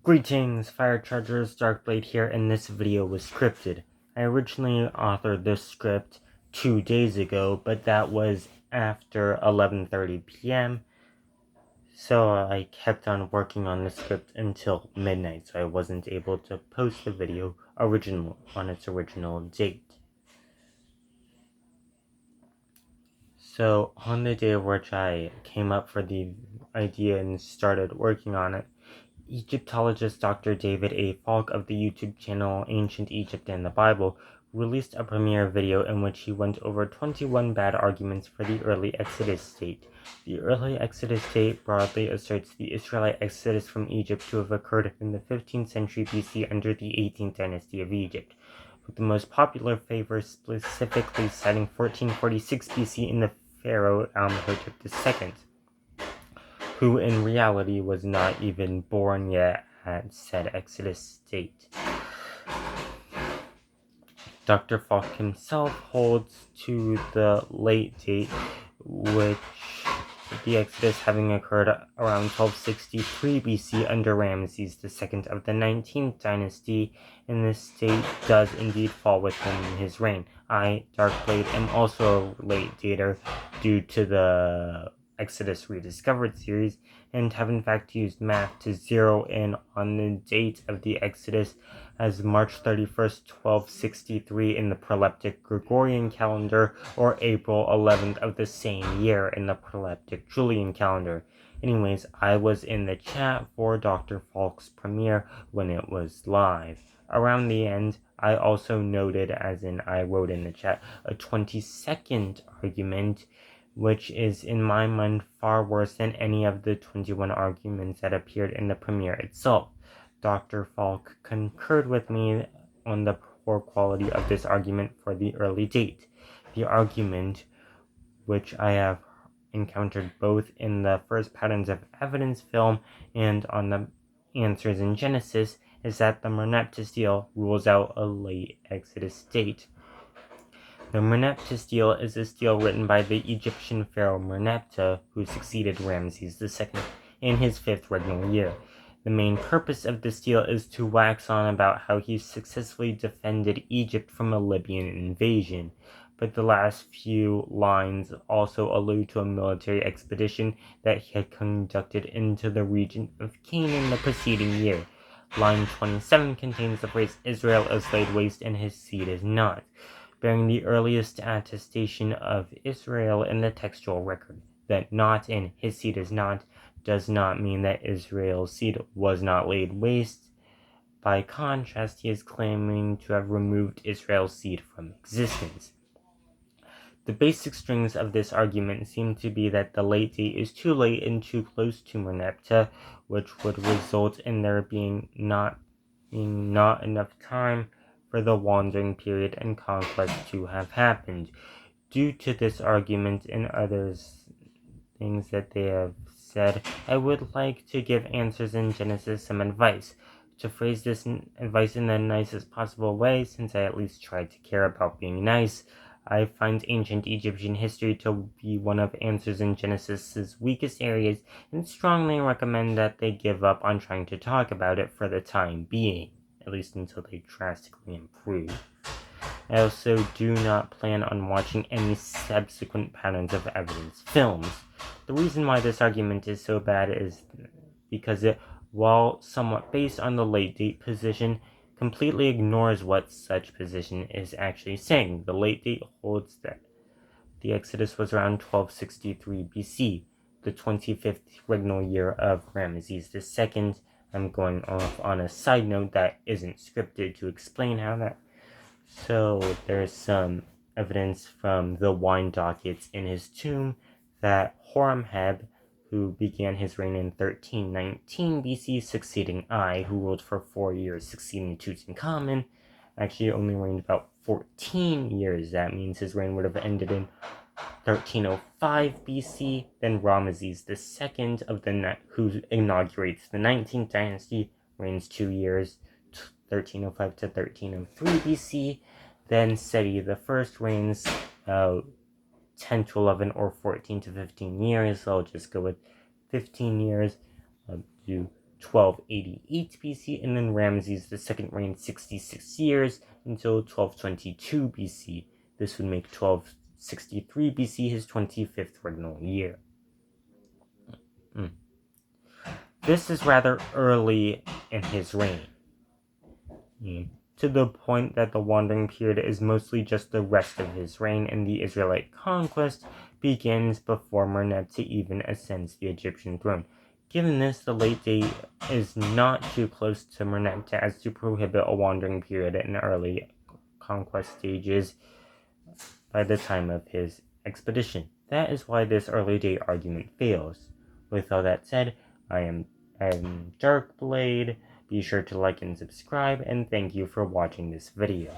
Greetings, Fire Chargers, Darkblade here, and this video was scripted. I originally authored this script 2 days ago, but that was after 11:30 p.m., so I kept on working on the script until midnight, so I wasn't able to post the video on its original date. So, on the day which I came up for the idea and started working on it, Egyptologist Dr. David A. Falk of the YouTube channel Ancient Egypt and the Bible released a premiere video in which he went over 21 bad arguments for the early Exodus state. The early Exodus state broadly asserts the Israelite exodus from Egypt to have occurred in the 15th century BC under the 18th dynasty of Egypt, with the most popular favor specifically citing 1446 BC in the pharaoh Amenhotep II, who in reality was not even born yet at said Exodus state. Dr. Falk himself holds to the late date, which the Exodus having occurred around 1263 BC under Ramses II of the 19th dynasty, and this date does indeed fall within his reign. I, Darkblade, am also a late dater due to the Exodus Rediscovered series, and have in fact used math to zero in on the date of the Exodus as March 31st, 1263 in the proleptic Gregorian calendar, or April 11th of the same year in the proleptic Julian calendar. Anyways, I was in the chat for Dr. Falk's premiere when it was live. Around the end, I also noted, as in I wrote in the chat, a 22nd argument, which is in my mind far worse than any of the 21 arguments that appeared in the premiere itself. Dr. Falk concurred with me on the poor quality of this argument for the early date. The argument, which I have encountered both in the First Patterns of Evidence film and on the Answers in Genesis, is that the Merneptah stele rules out a late Exodus date. The Merneptah stele is a stele written by the Egyptian pharaoh Merneptah, who succeeded Ramses II in his 5th regnal year. The main purpose of the stele is to wax on about how he successfully defended Egypt from a Libyan invasion, but the last few lines also allude to a military expedition that he had conducted into the region of Canaan the preceding year. Line 27 contains the phrase, "Israel is laid waste and his seed is not," bearing the earliest attestation of Israel in the textual record. That "not" in "his seed is not" does not mean that Israel's seed was not laid waste. By contrast, he is claiming to have removed Israel's seed from existence. The basic strings of this argument seem to be that the late date is too late and too close to Merneptah, which would result in there being not enough time for the wandering period and conquest to have happened. Due to this argument and others things that they have said, I would like to give Answers in Genesis some advice. To phrase this advice in the nicest possible way, since I at least tried to care about being nice, I find ancient Egyptian history to be one of Answers in Genesis's weakest areas, and strongly recommend that they give up on trying to talk about it for the time being, at least until they drastically improve. I also do not plan on watching any subsequent Patterns of Evidence films. The reason why this argument is so bad is because it, while somewhat based on the late date position, completely ignores what such position is actually saying. The late date holds that the Exodus was around 1263 BC, the 25th regnal year of Ramses II. I'm going off on a side note that isn't scripted to explain how that. So there's some evidence from the wine dockets in his tomb that Horemheb, who began his reign in 1319 BC, succeeding Ai, who ruled for 4 years, succeeding Tutankhamun, actually only reigned about 14 years. That means his reign would have ended in 1305 BC. Then Ramses II, who inaugurates the 19th dynasty, reigns 2 years, 1305 to 1303 BC. Then Seti I reigns 10 to 11 or 14 to 15 years. So I'll just go with 15 years. Do 1288 BC, and then Ramses II reigned 66 years until 1222 BC. This would make 1263 BC his 25th regnal year. This is rather early in his reign, to the point that the wandering period is mostly just the rest of his reign, and the Israelite conquest begins before Merneptah even ascends the Egyptian throne. Given this, the late date is not too close to Merneptah as to prohibit a wandering period in early conquest stages by the time of his expedition. That is why this early date argument fails. With all that said, I am Darkblade. Be sure to like and subscribe, and thank you for watching this video.